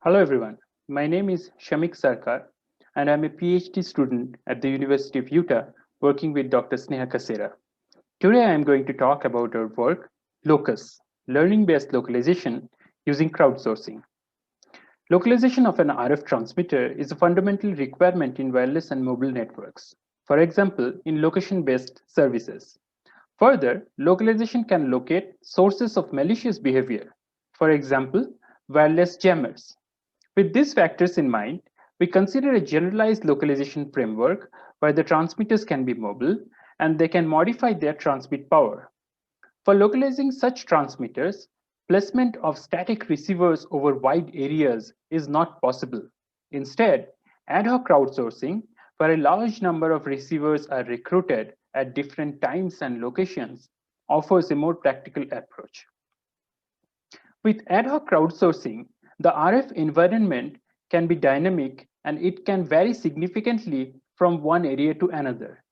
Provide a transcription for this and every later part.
Hello everyone, my name is Shamik Sarkar and I'm a PhD student at the University of Utah working with Dr. Sneha Kasera. Today I am going to talk about our work, LOCUS, Learning-Based Localization Using Crowdsourcing. Localization of an RF transmitter is a fundamental requirement in wireless and mobile networks, for example, in location-based services. Further, localization can locate sources of malicious behavior, for example, wireless jammers. With these factors in mind, we consider a generalized localization framework where the transmitters can be mobile and they can modify their transmit power. For localizing such transmitters, placement of static receivers over wide areas is not possible. Instead, ad hoc crowdsourcing, where a large number of receivers are recruited at different times and locations, offers a more practical approach. With ad hoc crowdsourcing, the RF environment can be dynamic and it can vary significantly from one area to another.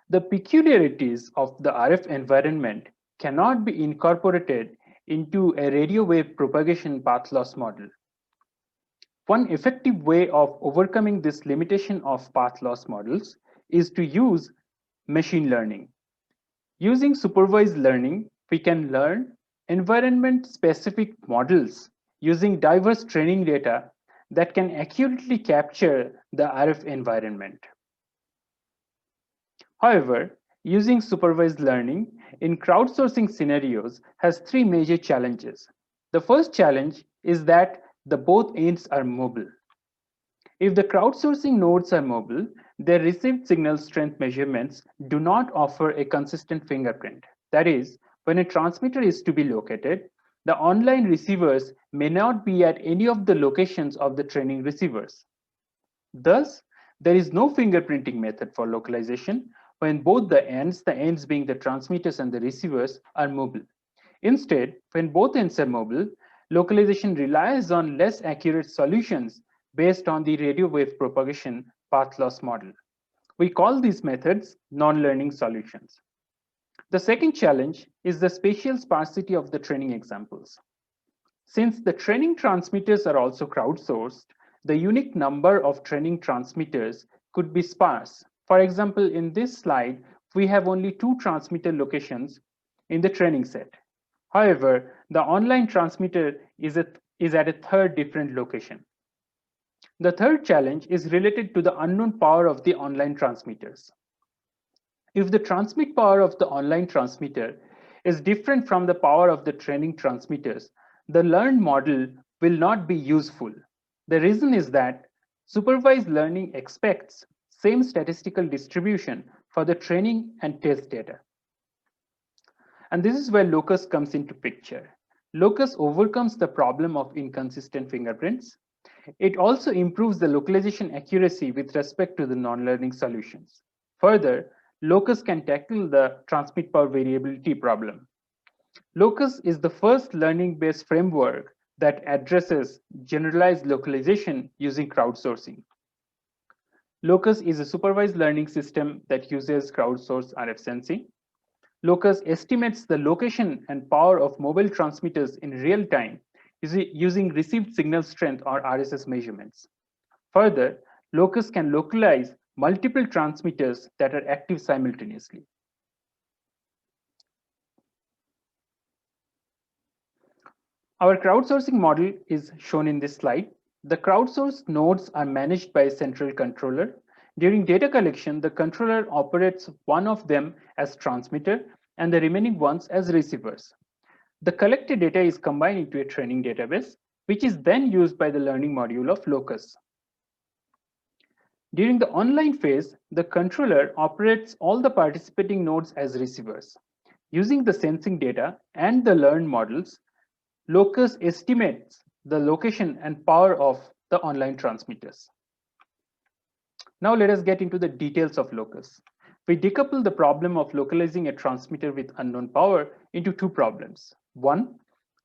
The peculiarities of the RF environment cannot be incorporated into a radio wave propagation path loss model. One effective way of overcoming this limitation of path loss models is to use machine learning. Using supervised learning, we can learn environment-specific models using diverse training data that can accurately capture the RF environment. However, using supervised learning in crowdsourcing scenarios has three major challenges. The first challenge is that the both ends are mobile. If the crowdsourcing nodes are mobile, their received signal strength measurements do not offer a consistent fingerprint. That is, when a transmitter is to be located, the online receivers may not be at any of the locations of the training receivers. Thus, there is no fingerprinting method for localization when both the ends being the transmitters and the receivers, are mobile. Instead, when both ends are mobile, localization relies on less accurate solutions based on the radio wave propagation path loss model. We call these methods non-learning solutions. The second challenge is the spatial sparsity of the training examples. Since the training transmitters are also crowdsourced, the unique number of training transmitters could be sparse. For example, in this slide, we have only 2 transmitter locations in the training set. However, the online transmitter is at a third different location. The third challenge is related to the unknown power of the online transmitters. If the transmit power of the online transmitter is different from the power of the training transmitters, the learned model will not be useful. The reason is that supervised learning expects same statistical distribution for the training and test data. And this is where LOCUS comes into picture. LOCUS overcomes the problem of inconsistent fingerprints. It also improves the localization accuracy with respect to the non-learning solutions. Further, LOCUS can tackle the transmit power variability problem. LOCUS is the first learning-based framework that addresses generalized localization using crowdsourcing. LOCUS is a supervised learning system that uses crowdsourced RF sensing. LOCUS estimates the location and power of mobile transmitters in real time using received signal strength or RSS measurements. Further, LOCUS can localize multiple transmitters that are active simultaneously. Our crowdsourcing model is shown in this slide. The crowdsourced nodes are managed by a central controller. During data collection, the controller operates one of them as transmitter and the remaining ones as receivers. The collected data is combined into a training database, which is then used by the learning module of LOCUS. During the online phase, the controller operates all the participating nodes as receivers. Using the sensing data and the learned models, LOCUS estimates the location and power of the online transmitters. Now let us get into the details of LOCUS. We decouple the problem of localizing a transmitter with unknown power into 2 problems. 1,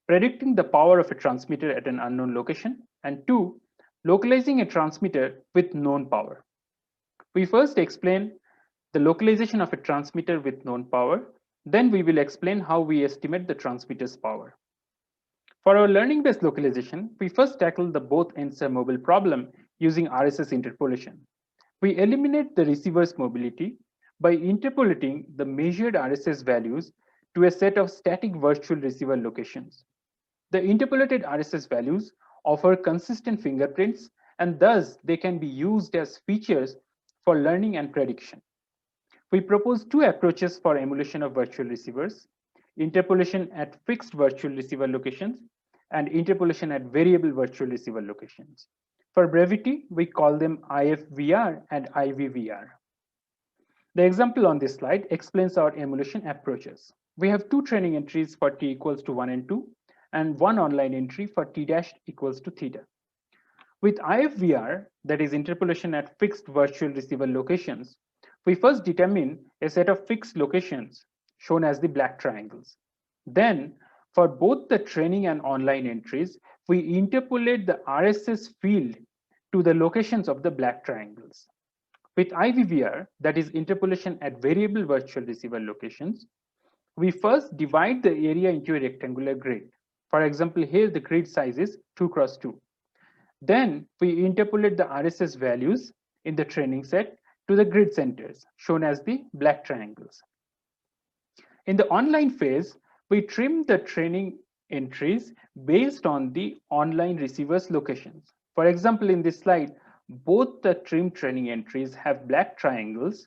predicting the power of a transmitter at an unknown location, and 2, localizing a transmitter with known power. We first explain the localization of a transmitter with known power, then we will explain how we estimate the transmitter's power. For our learning-based localization, we first tackle the both ends are mobile problem using RSS interpolation. We eliminate the receiver's mobility by interpolating the measured RSS values to a set of static virtual receiver locations. The interpolated RSS values offer consistent fingerprints, and thus they can be used as features for learning and prediction. We propose two approaches for emulation of virtual receivers: interpolation at fixed virtual receiver locations and interpolation at variable virtual receiver locations. For brevity, we call them IFVR and IVVR. The example on this slide explains our emulation approaches. We have two training entries for t equals to 1 and 2, and one online entry for t dash equals to theta. With IFVR, that is interpolation at fixed virtual receiver locations, we first determine a set of fixed locations shown as the black triangles. Then, for both the training and online entries, we interpolate the RSS field to the locations of the black triangles. With IVVR, that is interpolation at variable virtual receiver locations, we first divide the area into a rectangular grid. For example, here the grid size is 2 cross 2. Then we interpolate the RSS values in the training set to the grid centers, shown as the black triangles. In the online phase, we trim the training entries based on the online receiver's locations. For example, in this slide, both the trim training entries have black triangles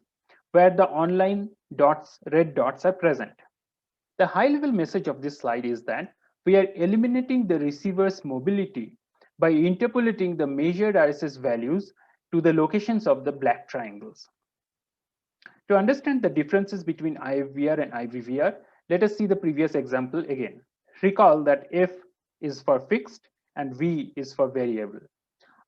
where the online dots, red dots are present. The high-level message of this slide is that we are eliminating the receiver's mobility by interpolating the measured RSS values to the locations of the black triangles. To understand the differences between IFVR and IVVR, let us see the previous example again. Recall that F is for fixed and V is for variable.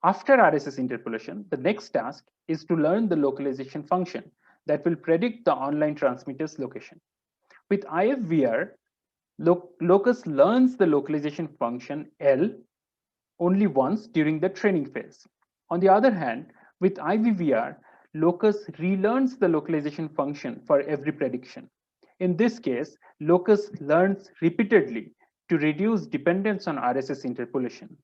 After RSS interpolation, the next task is to learn the localization function that will predict the online transmitter's location. With IFVR, LOCUS learns the localization function L only once during the training phase. On the other hand, with IVVR, LOCUS relearns the localization function for every prediction. In this case, LOCUS learns repeatedly to reduce dependence on RSS interpolation.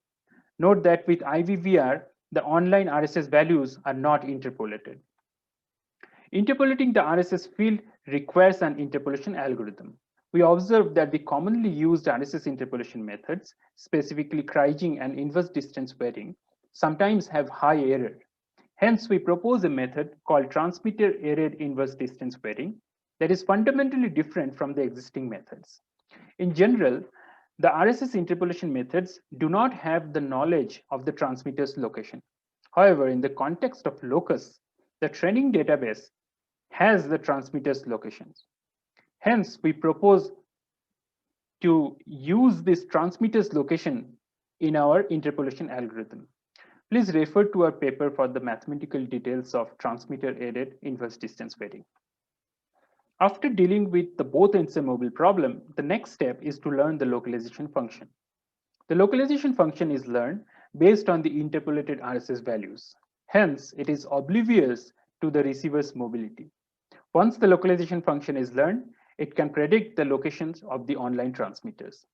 Note that with IVVR, the online RSS values are not interpolated. Interpolating the RSS field requires an interpolation algorithm. We observed that the commonly used RSS interpolation methods, specifically Kriging and inverse distance weighting, sometimes have high error. Hence, we propose a method called transmitter error inverse distance weighting that is fundamentally different from the existing methods. In general, the RSS interpolation methods do not have the knowledge of the transmitter's location. However, in the context of LOCUS, the training database has the transmitter's locations. Hence, we propose to use this transmitter's location in our interpolation algorithm. Please refer to our paper for the mathematical details of transmitter error inverse distance weighting. After dealing with the both ends are mobile problem, the next step is to learn the localization function. The localization function is learned based on the interpolated RSS values. Hence, it is oblivious to the receiver's mobility. Once the localization function is learned, it can predict the locations of the online transmitters.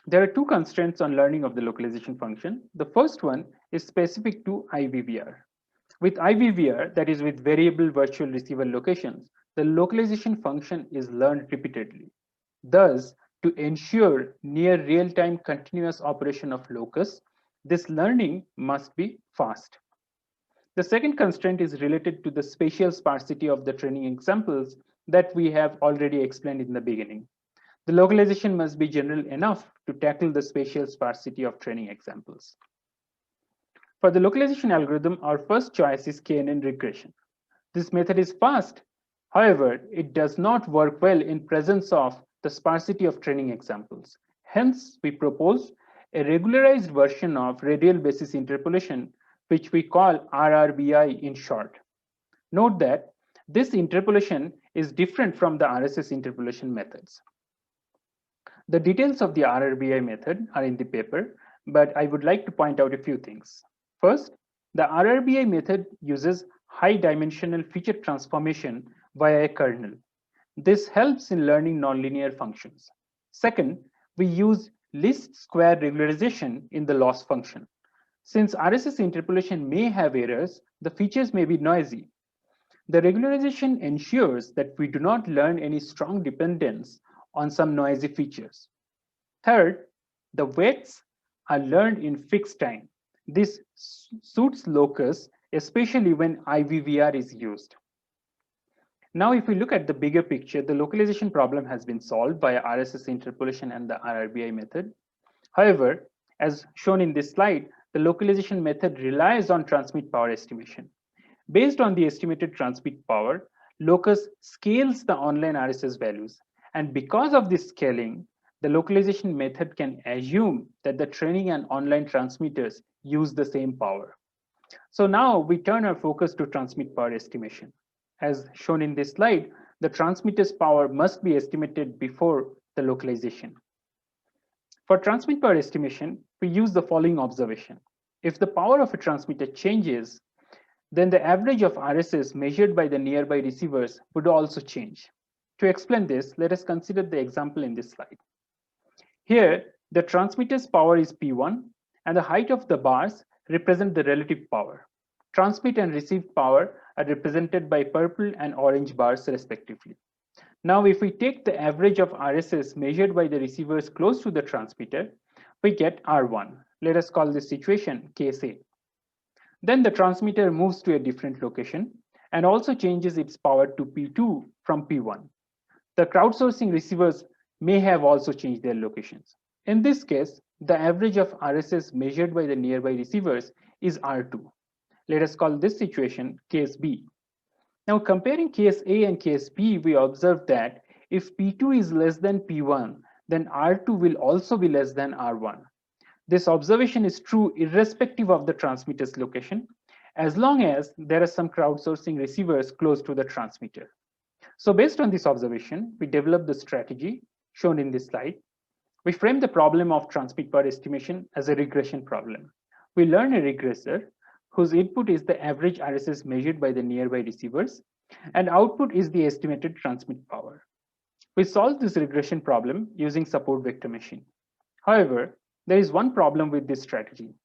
There are two constraints on learning of the localization function. The first one is specific to IVVR. With IVVR, that is with variable virtual receiver locations, the localization function is learned repeatedly. Thus, to ensure near real-time continuous operation of LOCUS, this learning must be fast. The second constraint is related to the spatial sparsity of the training examples that we have already explained in the beginning. The localization must be general enough to tackle the spatial sparsity of training examples. For the localization algorithm, our first choice is KNN regression. This method is fast. However, it does not work well in presence of the sparsity of training examples. Hence, we propose a regularized version of radial basis interpolation, which we call RRBI in short. Note that this interpolation is different from the RSS interpolation methods. The details of the RRBI method are in the paper, but I would like to point out a few things. First, the RRBI method uses high dimensional feature transformation via a kernel. This helps in learning nonlinear functions. Second, we use least square regularization in the loss function. Since RSS interpolation may have errors, the features may be noisy. The regularization ensures that we do not learn any strong dependence on some noisy features. Third, the weights are learned in fixed time. This suits locus, especially when IVVR is used. Now, if we look at the bigger picture, the localization problem has been solved by RSS interpolation and the RRBI method. However, as shown in this slide, the localization method relies on transmit power estimation. Based on the estimated transmit power, LOCUS scales the online RSS values. And because of this scaling, the localization method can assume that the training and online transmitters use the same power. So now we turn our focus to transmit power estimation. As shown in this slide, the transmitter's power must be estimated before the localization. For transmit power estimation, we use the following observation. If the power of a transmitter changes, then the average of RSS measured by the nearby receivers would also change. To explain this, let us consider the example in this slide. Here, the transmitter's power is P1, and the height of the bars represent the relative power. Transmit and receive power are represented by purple and orange bars respectively. Now, if we take the average of RSS measured by the receivers close to the transmitter, we get R1. Let us call this situation case A. Then the transmitter moves to a different location and also changes its power to P2 from P1. The crowdsourcing receivers may have also changed their locations. In this case, the average of RSS measured by the nearby receivers is R2. Let us call this situation case B. Now, comparing case A and case B, we observe that if P2 is less than P1, then R2 will also be less than R1. This observation is true irrespective of the transmitter's location, as long as there are some crowdsourcing receivers close to the transmitter. So based on this observation, we developed the strategy shown in this slide. We frame the problem of transmit power estimation as a regression problem. We learn a regressor whose input is the average RSS measured by the nearby receivers, and output is the estimated transmit power. We solve this regression problem using support vector machine. However, there is one problem with this strategy.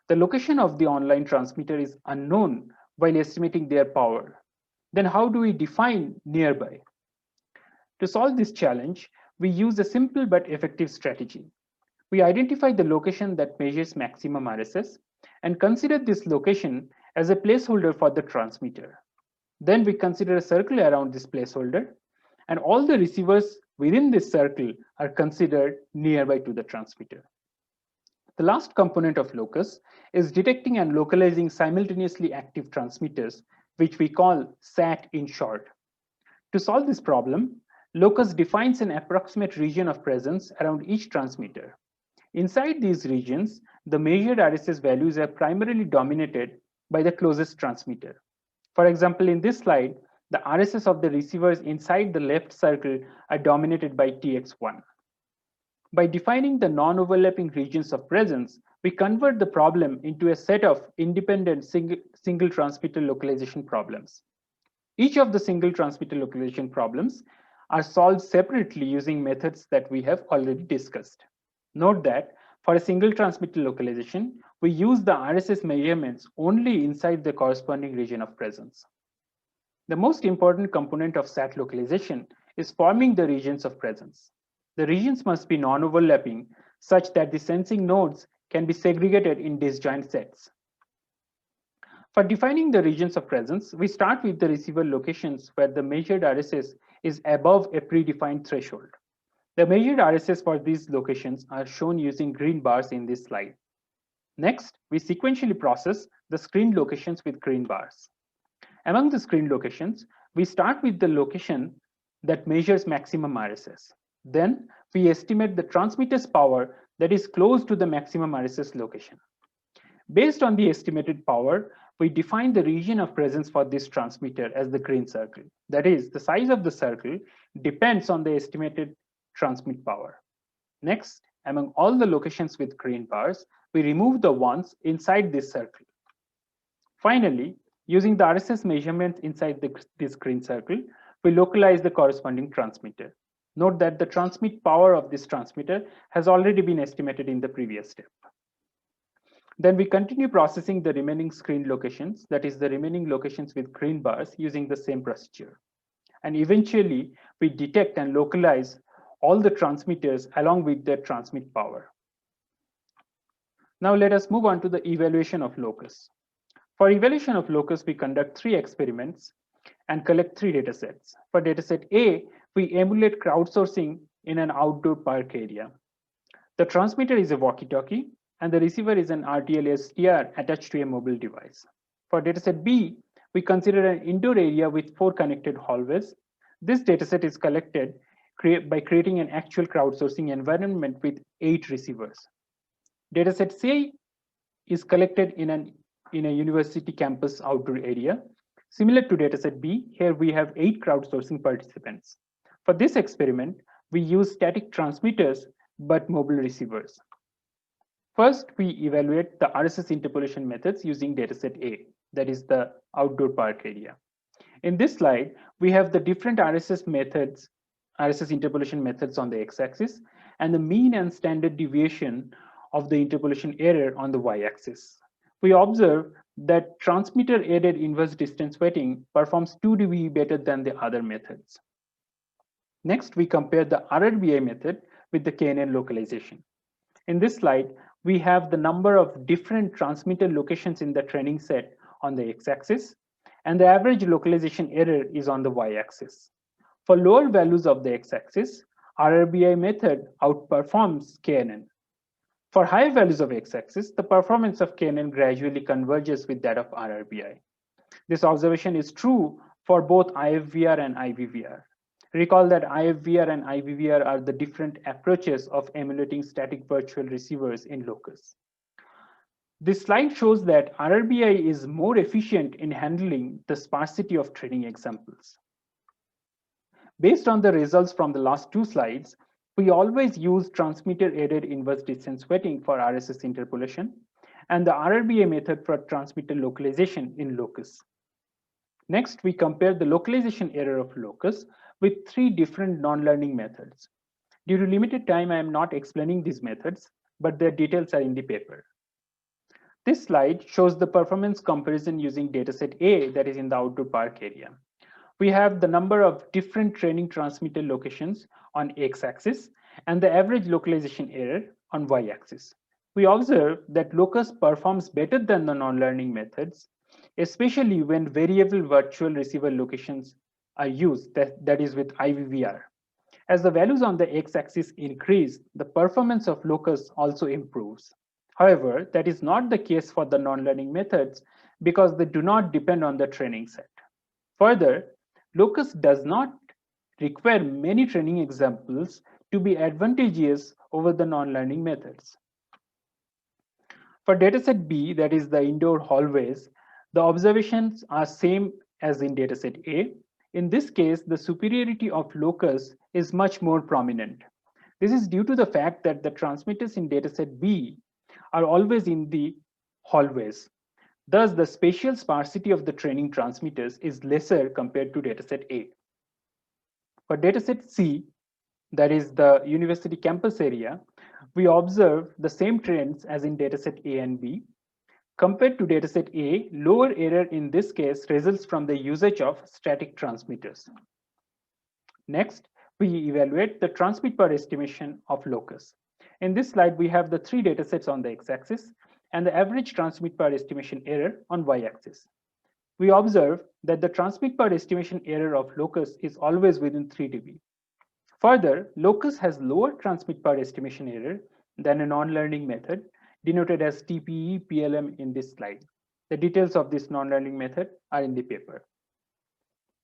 The location of the online transmitter is unknown while estimating their power. Then how do we define nearby? To solve this challenge, we use a simple but effective strategy. We identify the location that measures maximum RSS and consider this location as a placeholder for the transmitter. Then we consider a circle around this placeholder, and all the receivers within this circle are considered nearby to the transmitter. The last component of LOCUS is detecting and localizing simultaneously active transmitters, which we call SAT in short. To solve this problem, LOCUS defines an approximate region of presence around each transmitter. Inside these regions, the measured RSS values are primarily dominated by the closest transmitter. For example, in this slide, the RSS of the receivers inside the left circle are dominated by TX1. By defining the non-overlapping regions of presence, we convert the problem into a set of independent single transmitter localization problems. Each of the single transmitter localization problems are solved separately using methods that we have already discussed. Note that for a single transmitter localization, we use the RSS measurements only inside the corresponding region of presence. The most important component of SAT localization is forming the regions of presence. The regions must be non-overlapping such that the sensing nodes can be segregated in disjoint sets. For defining the regions of presence, we start with the receiver locations where the measured RSS is above a predefined threshold. The measured RSS for these locations are shown using green bars in this slide. Next, we sequentially process the screened locations with green bars. Among the screened locations, we start with the location that measures maximum RSS. Then we estimate the transmitter's power that is close to the maximum RSS location. Based on the estimated power, we define the region of presence for this transmitter as the green circle. That is, the size of the circle depends on the estimated transmit power. Next, among all the locations with green bars, we remove the ones inside this circle. Finally, using the RSS measurements inside this green circle, we localize the corresponding transmitter. Note that the transmit power of this transmitter has already been estimated in the previous step. Then we continue processing the remaining screen locations, that is the remaining locations with green bars, using the same procedure. And eventually, we detect and localize all the transmitters along with their transmit power. Now let us move on to the evaluation of locus. For evaluation of locus, we conduct 3 experiments and collect 3 datasets. For dataset A, we emulate crowdsourcing in an outdoor park area. The transmitter is a walkie-talkie, and the receiver is an RTL SDR attached to a mobile device. For dataset B, we consider an indoor area with 4 connected hallways. This dataset is collected by creating an actual crowdsourcing environment with 8 receivers. Dataset C is collected in a university campus outdoor area. Similar to dataset B, here we have 8 crowdsourcing participants. For this experiment, we use static transmitters but mobile receivers. First, we evaluate the RSS interpolation methods using dataset A, that is the outdoor park area. In this slide, we have the different RSS interpolation methods on the x-axis and the mean and standard deviation of the interpolation error on the y-axis. We observe that transmitter-aided inverse distance weighting performs 2 dB better than the other methods. Next, we compare the RRBI method with the KNN localization. In this slide, we have the number of different transmitter locations in the training set on the x-axis, and the average localization error is on the y-axis. For lower values of the x-axis, RRBI method outperforms KNN. For higher values of x-axis, the performance of KNN gradually converges with that of RRBI. This observation is true for both IFVR and IVVR. Recall that IFVR and IVVR are the different approaches of emulating static virtual receivers in locus. This slide shows that RRBI is more efficient in handling the sparsity of training examples. Based on the results from the last 2 slides, we always use transmitter-aided inverse distance weighting for RSS interpolation and the RRBI method for transmitter localization in locus. Next, we compare the localization error of locus with 3 different non-learning methods. Due to limited time, I am not explaining these methods, but their details are in the paper. This slide shows the performance comparison using dataset A, that is in the outdoor park area. We have the number of different training transmitter locations on x-axis and the average localization error on y-axis. We observe that locus performs better than the non-learning methods, especially when variable virtual receiver locations are used, that is with IVVR. As the values on the x-axis increase, the performance of locus also improves. However, that is not the case for the non-learning methods because they do not depend on the training set. Further, locus does not require many training examples to be advantageous over the non-learning methods. For dataset B, that is the indoor hallways, the observations are same as in dataset A. In this case, the superiority of locus is much more prominent. This is due to the fact that the transmitters in dataset B are always in the hallways. Thus, the spatial sparsity of the training transmitters is lesser compared to dataset A. For dataset C, that is the university campus area, we observe the same trends as in dataset A and B. Compared to dataset A, lower error in this case results from the usage of static transmitters. Next, we evaluate the transmit power estimation of locus. In this slide, we have the 3 datasets on the x-axis and the average transmit power estimation error on y-axis. We observe that the transmit power estimation error of locus is always within 3 dB. Further, locus has lower transmit power estimation error than a non-learning method, denoted as TPE PLM in this slide. The details of this non-learning method are in the paper.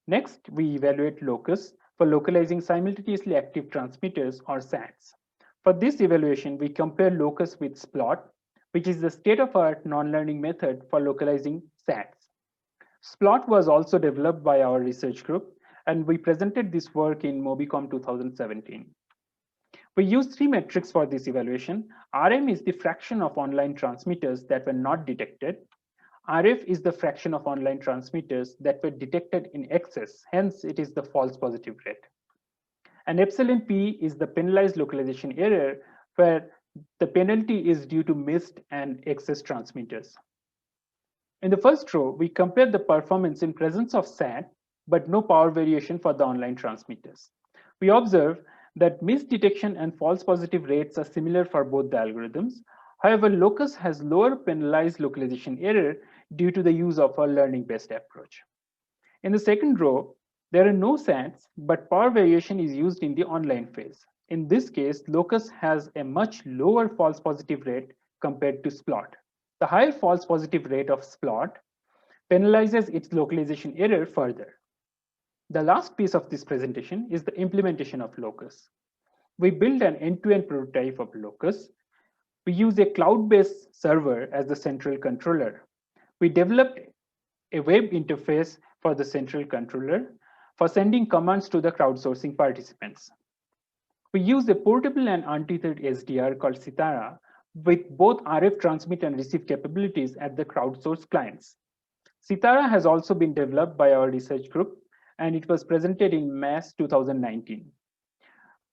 Next, we evaluate locus for localizing simultaneously active transmitters or SATs. For this evaluation, we compare locus with SPLOT, which is the state-of-the-art non-learning method for localizing SATs. SPLOT was also developed by our research group, and we presented this work in MobiCom 2017. We used 3 metrics for this evaluation. RM is the fraction of online transmitters that were not detected. RF is the fraction of online transmitters that were detected in excess, hence it is the false positive rate. And epsilon p is the penalized localization error, where the penalty is due to missed and excess transmitters. In the first row, we compare the performance in presence of SAT, but no power variation for the online transmitters. We observe that misdetection and false positive rates are similar for both the algorithms. However, LOCUS has lower penalized localization error due to the use of a learning-based approach. In the second row, there are no SATs, but power variation is used in the online phase. In this case, LOCUS has a much lower false positive rate compared to SPLOT. The higher false positive rate of SPLOT penalizes its localization error further. The last piece of this presentation is the implementation of LOCUS. We built an end-to-end prototype of LOCUS. We use a cloud-based server as the central controller. We developed a web interface for the central controller for sending commands to the crowdsourcing participants. We use a portable and untethered SDR called Sitara with both RF transmit and receive capabilities at the crowdsourced clients. Sitara has also been developed by our research group, and it was presented in MAS 2019.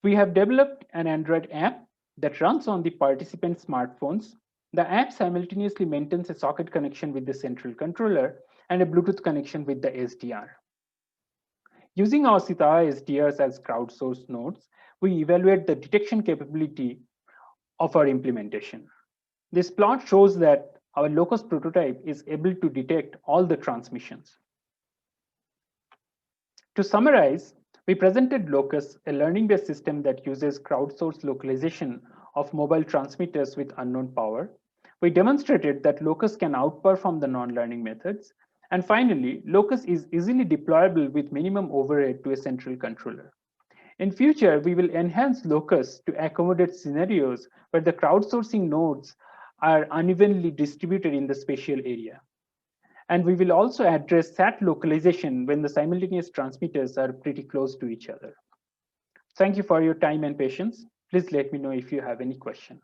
We have developed an Android app that runs on the participant smartphones. The app simultaneously maintains a socket connection with the central controller and a Bluetooth connection with the SDR. Using our Sitara SDRs as crowdsourced nodes, we evaluate the detection capability of our implementation. This plot shows that our LOCUS prototype is able to detect all the transmissions. To summarize, we presented LOCUS, a learning-based system that uses crowdsourced localization of mobile transmitters with unknown power. We demonstrated that LOCUS can outperform the non-learning methods. And finally, LOCUS is easily deployable with minimum overhead to a central controller. In future, we will enhance LOCUS to accommodate scenarios where the crowdsourcing nodes are unevenly distributed in the spatial area. And we will also address SAT localization when the simultaneous transmitters are pretty close to each other. Thank you for your time and patience. Please let me know if you have any question.